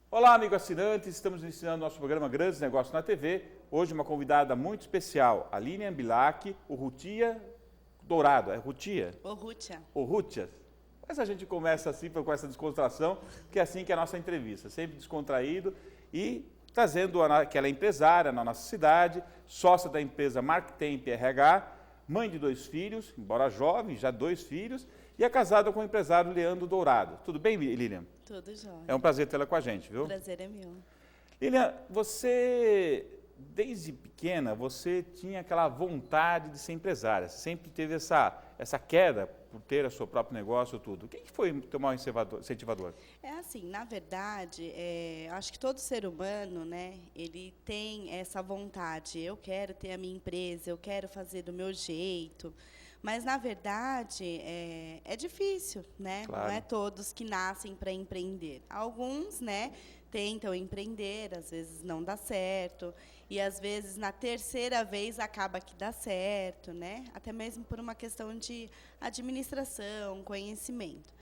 Olá, amigo assinante, estamos iniciando nosso programa Grandes Negócios na TV. Hoje uma convidada muito especial, a Lilian Bilac, Urrutia Dourado. É Urrutia? Urrutia. Urrutia. Mas a gente começa assim, com essa descontração, que é assim que é a nossa entrevista, sempre descontraído e trazendo que ela é empresária na nossa cidade, sócia da empresa Marktemp RH, mãe de 2 filhos, embora jovem, já 2 filhos, e é casada com o empresário Leandro Dourado. Tudo bem, Lilian? Tudo jóia. É um prazer tê-la com a gente, viu? O prazer é meu. Lilian, você, desde pequena, você tinha aquela vontade de ser empresária, você sempre teve essa queda por ter o seu próprio negócio, tudo. Quem que foi o teu maior incentivador? É assim, na verdade, acho que todo ser humano, né, ele tem essa vontade. Eu quero ter a minha empresa, eu quero fazer do meu jeito. Mas, na verdade, é difícil, né? Claro. Não é todos que nascem para empreender. Alguns, né, tentam empreender, às vezes não dá certo. E, às vezes, na terceira vez, acaba que dá certo, né? Até mesmo por uma questão de administração, conhecimento.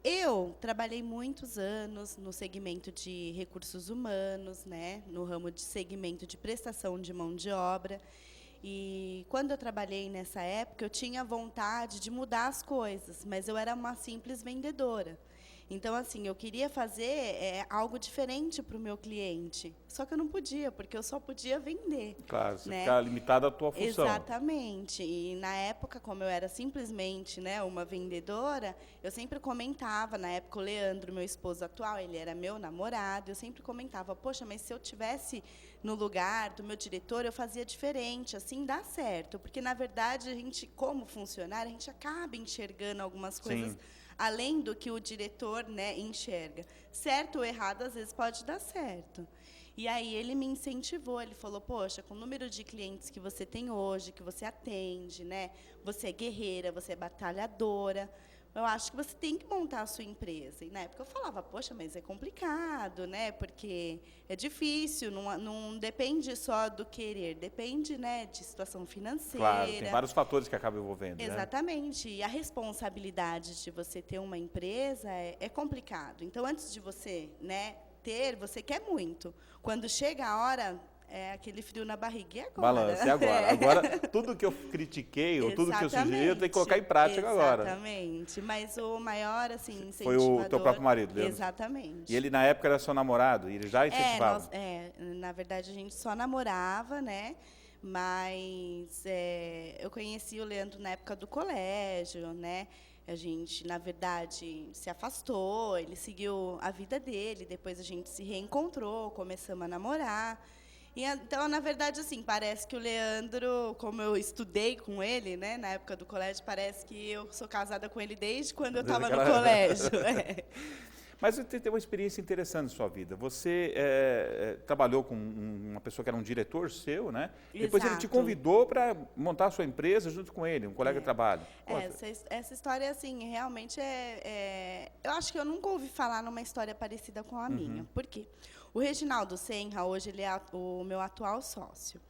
Eu trabalhei muitos anos no segmento de recursos humanos, né, no ramo de segmento de prestação de mão de obra. E quando eu trabalhei nessa época, eu tinha vontade de mudar as coisas, mas eu era uma simples vendedora. Então, assim, eu queria fazer algo diferente para o meu cliente. Só que eu não podia, porque eu só podia vender. Claro, você né? fica limitada à tua função. Exatamente. E, na época, como eu era simplesmente, né, uma vendedora, eu sempre comentava, na época, o Leandro, meu esposo atual, ele era meu namorado, eu sempre comentava, poxa, mas se eu tivesse no lugar do meu diretor, eu fazia diferente, assim dá certo. Porque, na verdade, a gente, como funcionário, a gente acaba enxergando algumas coisas... Sim. além do que o diretor, né, enxerga. Certo ou errado, às vezes, pode dar certo. E aí ele me incentivou, ele falou, poxa, com o número de clientes que você tem hoje, que você atende, né, você é guerreira, você é batalhadora, eu acho que você tem que montar a sua empresa. E na época eu falava, poxa, mas é complicado, né, porque é difícil, não depende só do querer, depende, né, de situação financeira. Claro, tem vários fatores que acabam envolvendo. Exatamente. Né? E a responsabilidade de você ter uma empresa é complicado. Então, antes de você, né, ter, você quer muito. Quando chega a hora, é aquele frio na barriga. E agora? Balança, e agora? Agora, tudo que eu critiquei, ou tudo que eu sugeri, eu tenho que colocar em prática agora. Exatamente. Mas o maior, assim, incentivador... Foi o teu próprio marido, Leandro? Exatamente. E ele, na época, era seu namorado? E ele já incentivava? Na verdade, a gente só namorava, né? Mas eu conheci o Leandro na época do colégio, né? A gente, na verdade, se afastou, ele seguiu a vida dele, depois a gente se reencontrou, começamos a namorar. E, então, na verdade, assim, parece que o Leandro, como eu estudei com ele, né, na época do colégio, parece que eu sou casada com ele desde quando eu estava no colégio. Mas você tem uma experiência interessante na sua vida. Você trabalhou com uma pessoa que era um diretor seu, né? Exato. Depois ele te convidou para montar a sua empresa junto com ele, um colega de trabalho. Essa história, assim, realmente eu acho que eu nunca ouvi falar numa história parecida com a minha. Por quê? O Reginaldo Senra, hoje, ele é o meu atual sócio.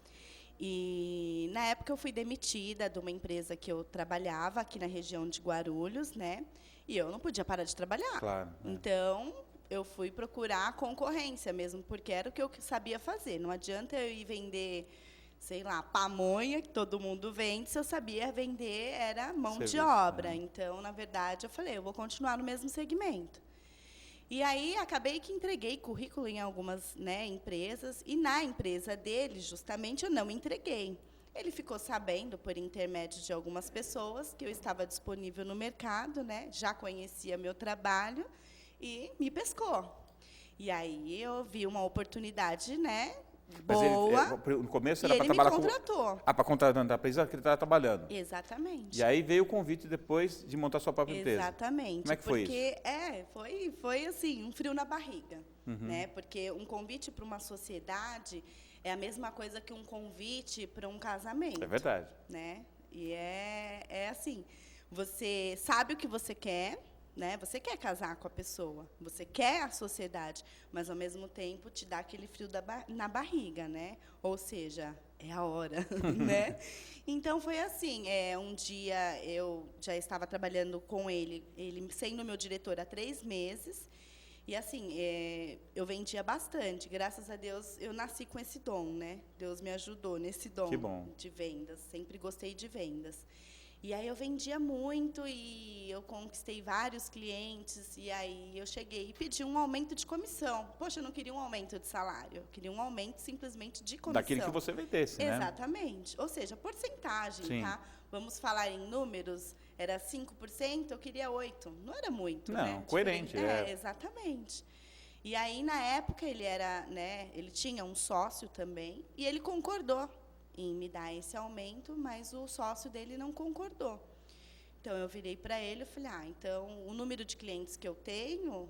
E, na época, eu fui demitida de uma empresa que eu trabalhava aqui na região de Guarulhos, né? E eu não podia parar de trabalhar. Claro. Então, eu fui procurar concorrência mesmo, porque era o que eu sabia fazer. Não adianta eu ir vender, sei lá, pamonha, que todo mundo vende, se eu sabia vender, era mão de obra. Então, na verdade, eu falei, eu vou continuar no mesmo segmento. E aí, acabei que entreguei currículo em algumas, né, empresas, e na empresa dele, justamente, eu não entreguei. Ele ficou sabendo, por intermédio de algumas pessoas, que eu estava disponível no mercado, né? Já conhecia meu trabalho e me pescou. E aí eu vi uma oportunidade, né? Boa. No começo era para trabalhar com... para contratar a empresa que ele estava trabalhando. Exatamente. E aí veio o convite depois de montar sua própria empresa. Exatamente. Como é que foi isso? Porque foi assim, um frio na barriga, né? Porque um convite para uma sociedade é a mesma coisa que um convite para um casamento. É verdade. Né? E é assim, você sabe o que você quer, né? Você quer casar com a pessoa, você quer a sociedade, mas, ao mesmo tempo, te dá aquele frio na barriga, né? Ou seja, é a hora, né? Então, foi assim, um dia eu já estava trabalhando com ele sendo meu diretor há 3 meses, e, assim, eu vendia bastante. Graças a Deus, eu nasci com esse dom, né? Deus me ajudou nesse dom de vendas. Sempre gostei de vendas. E aí eu vendia muito e eu conquistei vários clientes. E aí eu cheguei e pedi um aumento de comissão. Poxa, eu não queria um aumento de salário. Eu queria um aumento simplesmente de comissão. Daquilo que você vendesse, né? Exatamente. Ou seja, porcentagem, Sim. tá? Vamos falar em números. Era 5%, eu queria 8%. Não era muito, não, né? Coerente. Exatamente. E aí, na época, ele tinha um sócio também. E ele concordou em me dar esse aumento, mas o sócio dele não concordou. Então, eu virei para ele e falei, então, o número de clientes que eu tenho,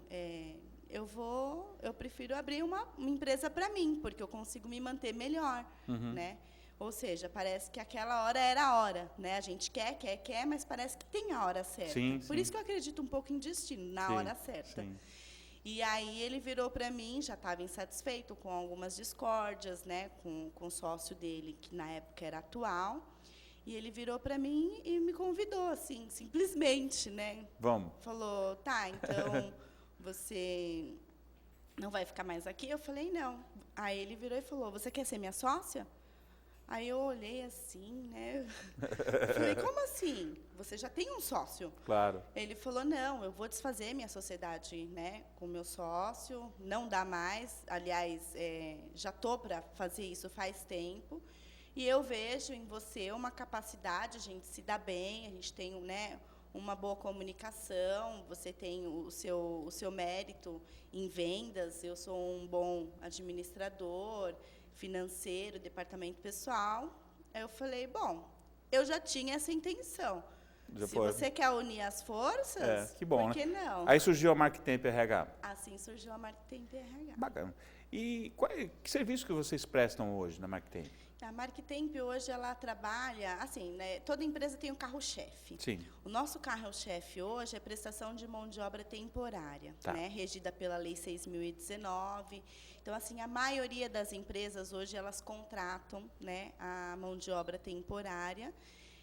eu prefiro abrir uma empresa para mim, porque eu consigo me manter melhor, né? Ou seja, parece que aquela hora era a hora, né? A gente quer, mas parece que tem a hora certa. Sim, Por isso que eu acredito um pouco em destino, na hora certa. Sim. E aí ele virou para mim, já estava insatisfeito com algumas discórdias, né, com o sócio dele, que na época era atual, e ele virou para mim e me convidou, assim, simplesmente, né? Vamos. Falou, tá, então você não vai ficar mais aqui? Eu falei, não. Aí ele virou e falou, você quer ser minha sócia? Aí eu olhei assim, né? Falei, como assim? Você já tem um sócio? Claro. Ele falou, não, eu vou desfazer minha sociedade, né, com meu sócio, não dá mais. Aliás, já estou para fazer isso faz tempo. E eu vejo em você uma capacidade, a gente se dá bem, a gente tem, né, uma boa comunicação, você tem o seu mérito em vendas, eu sou um bom administrador, financeiro, departamento pessoal. Aí eu falei, bom, eu já tinha essa intenção. Se você quer unir as forças, que bom, por que né? não? Aí surgiu a Marktemp RH. Assim surgiu a Marktemp RH. Bacana. E que serviço que vocês prestam hoje na Marktemp? A Marktemp hoje ela trabalha, assim, né, toda empresa tem um carro-chefe. Sim. O nosso carro-chefe hoje é prestação de mão de obra temporária, né, regida pela Lei 6.019. Então, assim, a maioria das empresas hoje elas contratam, né, a mão de obra temporária.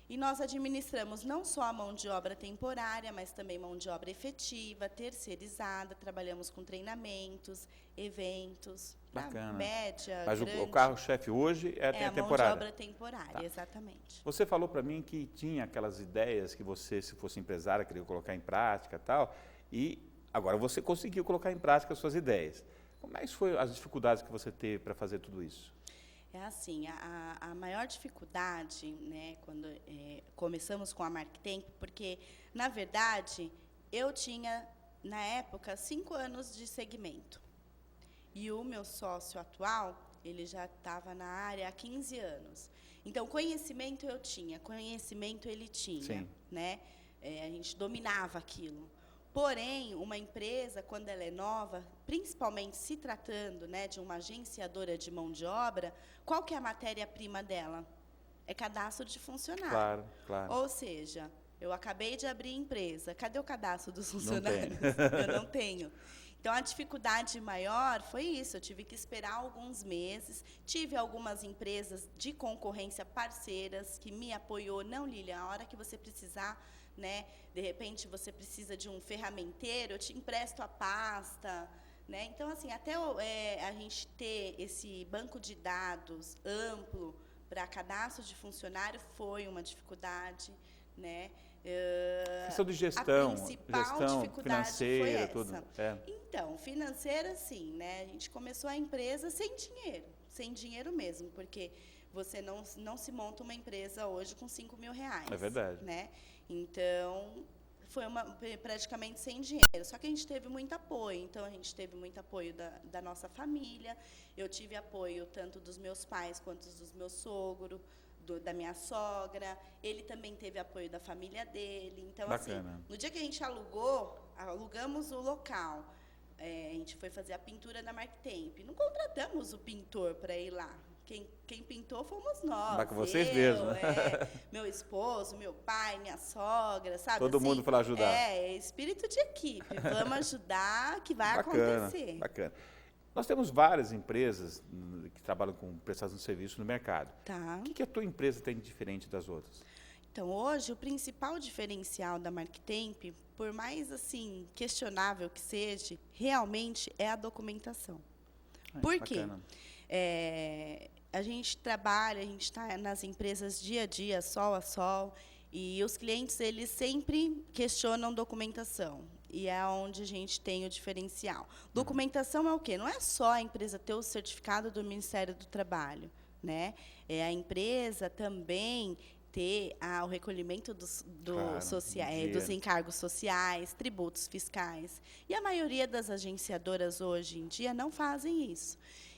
E nós administramos não só a mão de obra temporária, mas também mão de obra efetiva, terceirizada. Trabalhamos com treinamentos, eventos, bacana. Média, mas grande. O carro-chefe hoje é a temporária. Mão de obra temporária, exatamente. Você falou para mim que tinha aquelas ideias que você, se fosse empresária, queria colocar em prática e tal, e agora você conseguiu colocar em prática as suas ideias. Como é que foram as dificuldades que você teve para fazer tudo isso? É assim, a maior dificuldade, né, quando começamos com a Marktemp, porque, na verdade, eu tinha, na época, 5 anos de segmento. E o meu sócio atual, ele já estava na área há 15 anos. Então, conhecimento eu tinha, conhecimento ele tinha. Sim. Né? A gente dominava aquilo. Porém, uma empresa, quando ela é nova, principalmente se tratando, né, de uma agenciadora de mão de obra, qual que é a matéria-prima dela? É cadastro de funcionário. Claro, claro. Ou seja, eu acabei de abrir empresa, cadê o cadastro dos funcionários? Eu não tenho. Então, a dificuldade maior foi isso, eu tive que esperar alguns meses, tive algumas empresas de concorrência parceiras que me apoiou, não, Lilian, a hora que você precisar, né, de repente você precisa de um ferramenteiro, eu te empresto a pasta, né? Então, assim, até a gente ter esse banco de dados amplo para cadastro de funcionário foi uma dificuldade, né? Questão de gestão, a principal dificuldade financeira, foi essa. tudo. Então, financeira, sim, né? A gente começou a empresa sem dinheiro mesmo, porque você não se monta uma empresa hoje com R$5.000. É verdade. Né? Então, foi praticamente sem dinheiro. Só que a gente teve muito apoio. Então, a gente teve muito apoio da nossa família. Eu tive apoio tanto dos meus pais quanto dos meus sogros, da minha sogra. Ele também teve apoio da família dele. Então, bacana. assim, no dia que a gente alugamos o local, a gente foi fazer a pintura da Marktemp. Não contratamos o pintor para ir lá. Quem pintou fomos nós. Vai com vocês mesmo. Meu esposo, meu pai, minha sogra, sabe? Todo mundo para ajudar. Espírito de equipe. Vamos ajudar, que vai Bacana, acontecer. Bacana. Nós temos várias empresas que trabalham com prestação de serviço no mercado. Tá. O que a tua empresa tem de diferente das outras? Então, hoje, o principal diferencial da Marktemp, por mais assim questionável que seja, realmente é a documentação. Por quê? A gente trabalha, a gente está nas empresas dia a dia, sol a sol, e os clientes eles sempre questionam documentação. E é onde a gente tem o diferencial. Documentação é o quê? Não é só a empresa ter o certificado do Ministério do Trabalho, né? É a empresa também ter o recolhimento dos encargos sociais, tributos fiscais. E a maioria das agenciadoras hoje em dia não fazem isso.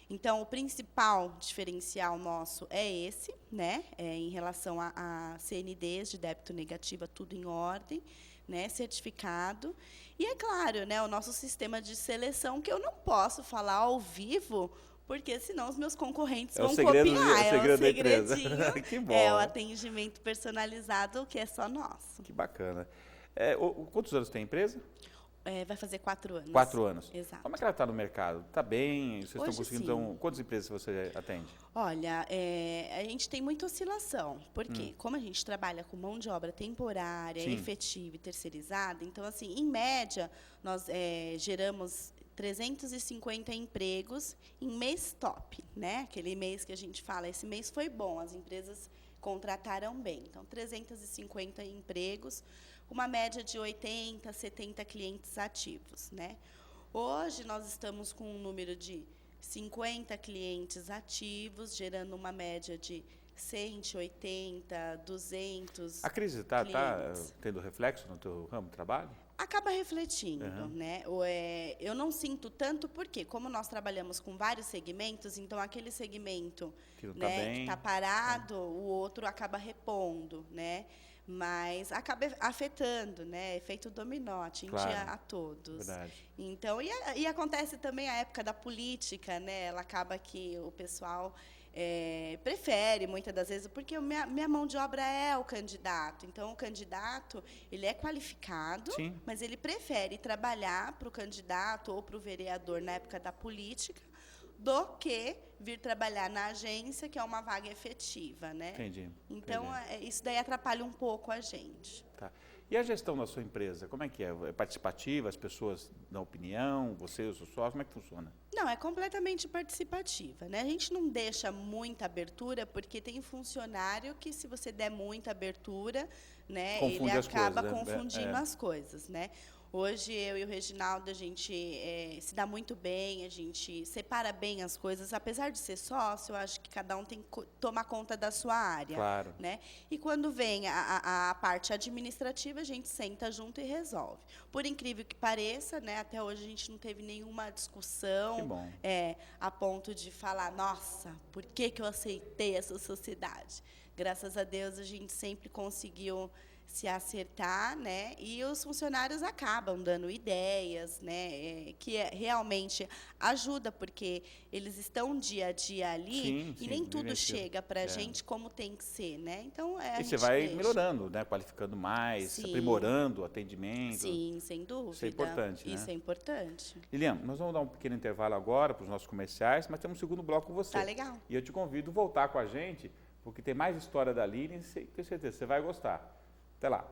Então, o principal diferencial nosso é esse, né? Em relação a CNDs de débito negativo, tudo em ordem, né? Certificado. E, é claro, né? O nosso sistema de seleção, que eu não posso falar ao vivo, porque senão os meus concorrentes vão copiar. É o segredinho. Que bom. O atendimento personalizado, que é só nosso. Que bacana. Quantos anos tem a empresa? Vai fazer 4 anos. 4 anos. Exato. Como é que ela está no mercado? Está bem? Vocês Hoje, estão conseguindo? Então, quantas empresas você atende? Olha, a gente tem muita oscilação, porque como a gente trabalha com mão de obra temporária, efetiva e terceirizada, então, assim, em média, nós geramos 350 empregos em mês top, né? Aquele mês que a gente fala, esse mês foi bom, as empresas contrataram bem. Então, 350 empregos, uma média de 80, 70 clientes ativos, né? Hoje, nós estamos com um número de 50 clientes ativos, gerando uma média de 180, 200 A crise está tendo reflexo no teu ramo de trabalho? Acaba refletindo, né? Eu não sinto tanto porque, como nós trabalhamos com vários segmentos, então aquele segmento que está parado, o outro acaba repondo, né? Mas acaba afetando, né? Efeito dominó, atinge a todos. Verdade. Então, e acontece também a época da política, né? Ela acaba que o pessoal prefere, muitas das vezes, porque minha mão de obra é o candidato. Então, o candidato, ele é qualificado, mas ele prefere trabalhar para o candidato ou para o vereador na época da política do que vir trabalhar na agência, que é uma vaga efetiva, né? Entendi. Então, isso daí atrapalha um pouco a gente. Tá. E a gestão da sua empresa, como é que é? É participativa, as pessoas dão opinião, você, os seus sócios, como é que funciona? Não, é completamente participativa, né? A gente não deixa muita abertura, porque tem funcionário que, se você der muita abertura, né, ele acaba confundindo as coisas, né? Hoje, eu e o Reginaldo, a gente se dá muito bem, a gente separa bem as coisas. Apesar de ser sócio, eu acho que cada um tem que tomar conta da sua área. Claro. Né? E quando vem a parte administrativa, a gente senta junto e resolve. Por incrível que pareça, né, até hoje a gente não teve nenhuma discussão a ponto de falar, nossa, por que eu aceitei essa sociedade? Graças a Deus, a gente sempre conseguiu se acertar, né? E os funcionários acabam dando ideias, né? Que realmente ajuda, porque eles estão dia a dia ali e nem tudo chega para a gente como tem que ser, né? Então, e você vai melhorando, né? Qualificando mais, aprimorando o atendimento. Sim, sem dúvida. Isso é importante, né? Isso é importante. Lilian, nós vamos dar um pequeno intervalo agora para os nossos comerciais, mas temos um segundo bloco com você. Tá legal. E eu te convido a voltar com a gente, porque tem mais história da Lilian e tenho certeza que você vai gostar. Até lá.